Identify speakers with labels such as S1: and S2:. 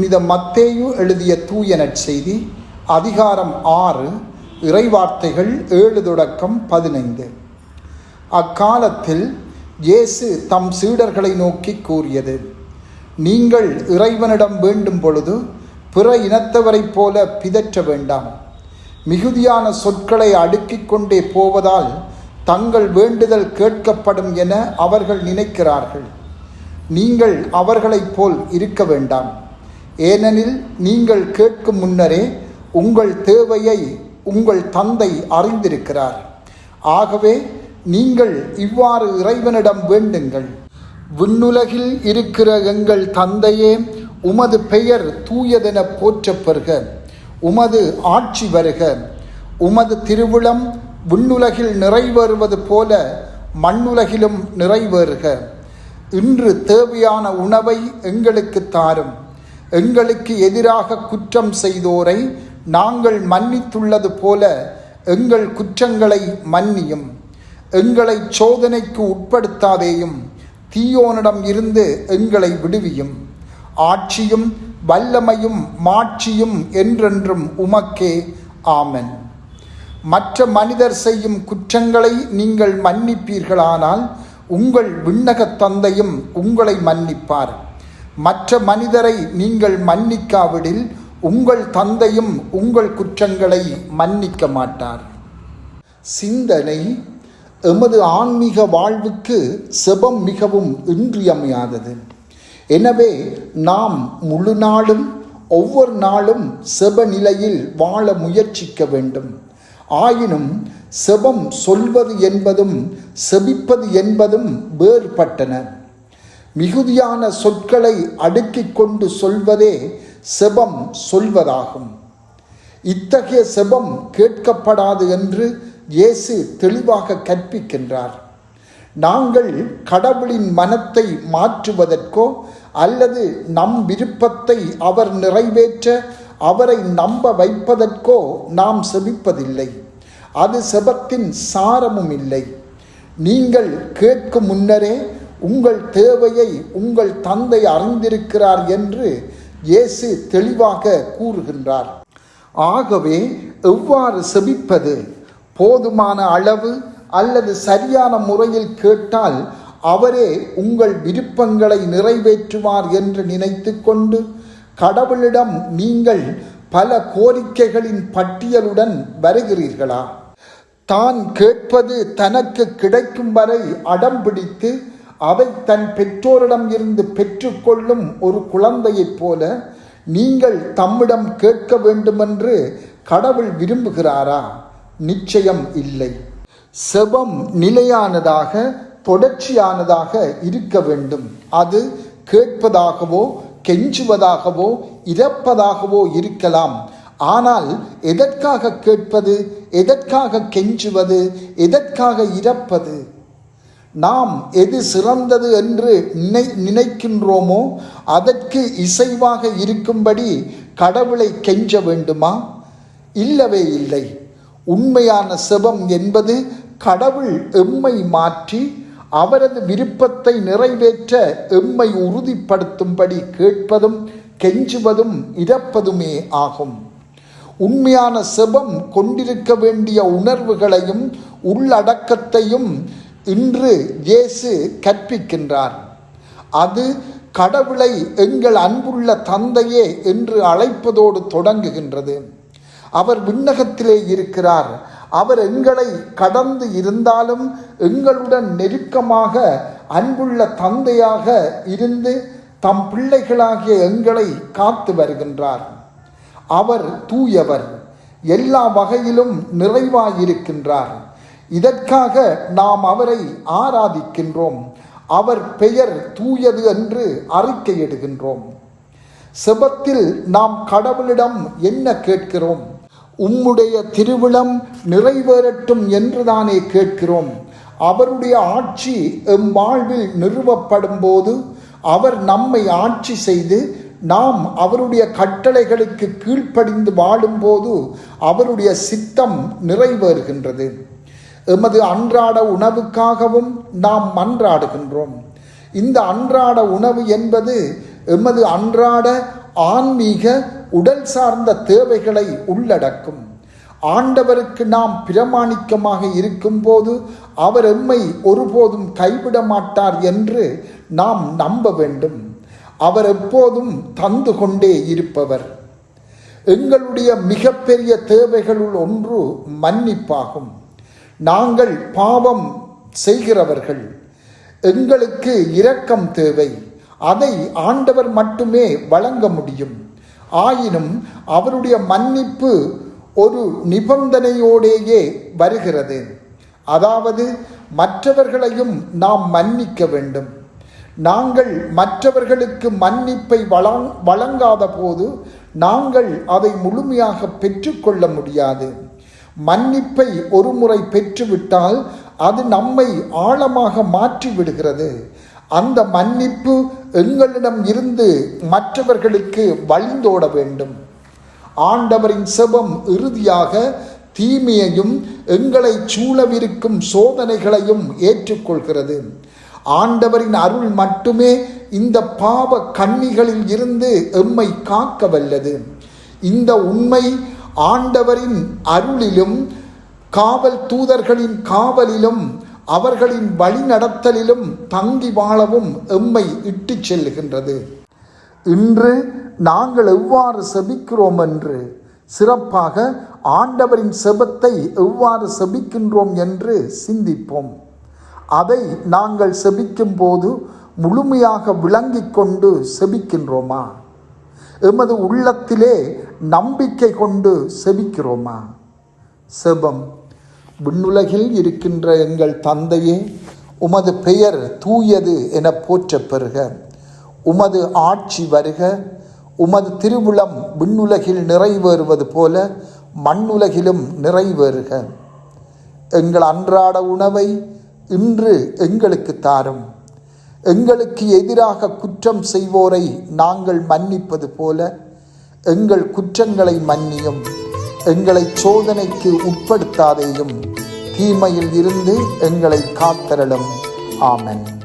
S1: புனித மத்தேயு எழுதிய தூய நற்செய்தி அதிகாரம் 6 இறைவார்த்தைகள் 7 தொடக்கம் 15. அக்காலத்தில் இயேசு தம் சீடர்களை நோக்கி கூறியது: நீங்கள் இறைவனிடம் வேண்டும் பொழுது பிற இனத்தவரைப் போல பிதற்ற வேண்டாம். மிகுதியான சொற்களை அடுக்கிக் கொண்டே போவதால் தங்கள் வேண்டுதல் கேட்கப்படும் என அவர்கள் நினைக்கிறார்கள். நீங்கள் அவர்களைப் போல் இருக்க வேண்டாம். ஏனெனில் நீங்கள் கேட்கும் முன்னரே உங்கள் தேவையை உங்கள் தந்தை அறிந்திருக்கிறார். ஆகவே நீங்கள் இவ்வாறு இறைவனிடம் வேண்டுங்கள்: விண்ணுலகில் இருக்கிற எங்கள் தந்தையே, உமது பெயர் தூயதென போற்றப் பெறுக. உமது ஆட்சி வருக. உமது திருவுளம் விண்ணுலகில் நிறைவேறுவது போல மண்ணுலகிலும் நிறைவேறுக. இன்று தேவையான உணவை எங்களுக்கு தாரும். எங்களுக்கு எதிராக குற்றம் செய்தோரை நாங்கள் மன்னித்துள்ளது போல எங்கள் குற்றங்களை மன்னியும். எங்களை சோதனைக்கு உட்படுத்தாதேயும், தீயோனிடம் இருந்து எங்களை விடுவியும். ஆட்சியும் வல்லமையும் மாட்சியும் என்றென்றும் உமக்கே. ஆமென். மற்ற மனிதர் செய்யும் குற்றங்களை நீங்கள் மன்னிப்பீர்களானால் உங்கள் விண்ணகத் தந்தையும் உங்களை மன்னிப்பார். மற்ற மனிதரை நீங்கள் மன்னிக்காவிடில் உங்கள் தந்தையும் உங்கள் குற்றங்களை மன்னிக்க மாட்டார். சிந்தனை: எமது ஆன்மீக வாழ்வுக்கு செபம் மிகவும் இன்றியமையாதது. எனவே நாம் முழு நாளும் ஒவ்வொரு நாளும் செப நிலையில் வாழ முயற்சிக்க வேண்டும். ஆயினும் செபம் சொல்வது என்பதும் செபிப்பது என்பதும் வேறுபட்டன. மிகுதியான சொற்களை அடுக்கிக் கொண்டு சொல்வதே செபம் சொல்வதாகும். இத்தகைய செபம் கேட்கப்படாது என்று இயேசு தெளிவாக கற்பிக்கின்றார். நாங்கள் கடவுளின் மனத்தை மாற்றுவதற்கோ அல்லது நம் விருப்பத்தை அவர் நிறைவேற்ற அவரை நம்ப வைப்பதற்கோ நாம் செபிப்பதில்லை. அது செபத்தின் சாரமும் இல்லை. நீங்கள் கேட்கும் முன்னரே உங்கள் தேவையை உங்கள் தந்தை அறிந்திருக்கிறார் என்று இயேசு தெளிவாக கூறுகின்றார். ஆகவே எவ்வாறு செபிப்பது? போதுமான அளவு அல்லது சரியான முறையில் கேட்டால் அவரே உங்கள் விருப்பங்களை நிறைவேற்றுவார் என்று நினைத்து கொண்டு கடவுளிடம் நீங்கள் பல கோரிக்கைகளின் பட்டியலுடன் வருகிறீர்களா? தான் கேட்பது தனக்கு கிடைக்கும் வரை அடம் பிடித்து அதை தன் பெற்றோரிடம் இருந்து பெற்றுக்கொள்ளும் ஒரு குழந்தையைப் போல நீங்கள் தம்மிடம் கேட்க வேண்டுமென்று கடவுள் விரும்புகிறாரா? நிச்சயம் இல்லை. செபம் நிலையானதாக தொடர்ச்சியானதாக இருக்க வேண்டும். அது கேட்பதாகவோ கெஞ்சுவதாகவோ இரப்பதாகவோ இருக்கலாம். ஆனால் எதற்காக கேட்பது? எதற்காக கெஞ்சுவது? எதற்காக இரப்பது? நாம் எது சிறந்தது என்று நினைக்கின்றோமோ அதற்கு இசைவாக இருக்கும்படி கடவுளை கெஞ்ச வேண்டுமா? இல்லவே இல்லை. உண்மையான செபம் என்பது கடவுள் எம்மை மாற்றி அவரது விருப்பத்தை நிறைவேற்ற எம்மை உறுதிப்படுத்தும்படி கேட்பதும் கெஞ்சுவதும் இரப்பதுமே ஆகும். உண்மையான செபம் கொண்டிருக்க வேண்டிய உணர்வுகளையும் உள்ளடக்கத்தையும் இன்று இயேசு கற்பிக்கின்றார். அது கடவுளை எங்கள் அன்புள்ள தந்தையே என்று அழைப்பதோடு தொடங்குகின்றது. அவர் விண்ணகத்திலே இருக்கிறார். அவர் எங்களை கடந்து இருந்தாலும் எங்களுடன் நெருக்கமாக அன்புள்ள தந்தையாக இருந்து தம் பிள்ளைகளாகிய எங்களை காத்து வருகின்றார். அவர் தூயவர், எல்லா வகையிலும் நிறைவாயிருக்கின்றார். இதற்காக நாம் அவரை ஆராதிக்கின்றோம். அவர் பெயர் தூயது என்று அறிக்கையிடுகின்றோம். செபத்தில் நாம் கடவுளிடம் என்ன கேட்கிறோம்? உம்முடைய திருவிழம் நிறைவேறட்டும் என்றுதானே கேட்கிறோம். அவருடைய ஆட்சி எம் வாழ்வில் நிறுவப்படும் போது அவர் நம்மை ஆட்சி செய்து நாம் அவருடைய கட்டளைகளுக்கு கீழ்ப்படிந்து வாழும்போது அவருடைய சித்தம் நிறைவேறுகின்றது. எமது அன்றாட உணவுக்காகவும் நாம் மன்றாடுகின்றோம். இந்த அன்றாட உணவு என்பது எமது அன்றாட ஆன்மீக உடல் சார்ந்த தேவைகளை உள்ளடக்கும். ஆண்டவருக்கு நாம் பிரமாணிக்கமாக இருக்கும்போது அவர் எம்மை ஒருபோதும் கைவிட மாட்டார் என்று நாம் நம்ப வேண்டும். அவர் எப்போதும் தந்து கொண்டே இருப்பவர். எங்களுடைய மிகப்பெரிய தேவைகளுள் ஒன்று மன்னிப்பாகும். நாங்கள் பாவம் செய்கிறவர்கள். எங்களுக்கு இரக்கம் தேவை. அதை ஆண்டவர் மட்டுமே வழங்க முடியும். ஆயினும் அவருடைய மன்னிப்பு ஒரு நிபந்தனையோடேயே வருகிறது. அதாவது மற்றவர்களையும் நாம் மன்னிக்க வேண்டும். நாங்கள் மற்றவர்களுக்கு மன்னிப்பை வழங்காத போது நாங்கள் அதை முழுமையாக பெற்றுக்கொள்ள முடியாது. மன்னிப்பை ஒரு முறை பெற்றுவிட்டால் அது நம்மை ஆழமாக மாற்றி விடுகிறது. அந்த மன்னிப்பு எங்களிடம் இருந்து மற்றவர்களுக்கு வழிந்தோட வேண்டும். ஆண்டவரின் செபம் இறுதியாக தீமையையும் எங்களை சூழவிருக்கும் சோதனைகளையும் ஏற்றுக்கொள்கிறது. ஆண்டவரின் அருள் மட்டுமே இந்த பாவ கண்ணிகளில் இருந்து எம்மை காக்க வல்லது. இந்த உண்மை ஆண்டவரின் அருளிலும் காவல் தூதர்களின் காவலிலும் அவர்களின் வழிநடத்தலிலும் தங்கி வாழவும் எம்மை இட்டு செல்லுகின்றது. இன்று நாங்கள் எவ்வாறு செபிக்கிறோம் என்று, சிறப்பாக ஆண்டவரின் செபத்தை எவ்வாறு செபிக்கின்றோம் என்று சிந்திப்போம். அதை நாங்கள் செபிக்கும் போது முழுமையாக விளங்கிக் கொண்டு செபிக்கின்றோமா? எமது உள்ளத்திலே நம்பிக்கை கொண்டு செபிக்கிறோமா? செபம். விண்ணுலகில் இருக்கின்ற எங்கள் தந்தையே, உமது பெயர் தூயது என போற்றப் பெறுக. உமது ஆட்சி வருக. உமது திருவுளம் விண்ணுலகில் நிறைவேறுவது போல மண்ணுலகிலும் நிறைவேறுக. எங்கள் அன்றாட உணவை இன்று எங்களுக்கு தாரும். எங்களுக்கு எதிராக குற்றம் செய்வோரை நாங்கள் மன்னிப்பது போல எங்கள் குற்றங்களை மன்னியும். எங்களை சோதனைக்கு உட்படுத்தாதேயும். தீமையில் இருந்து எங்களை காத்தருளும். ஆமென்.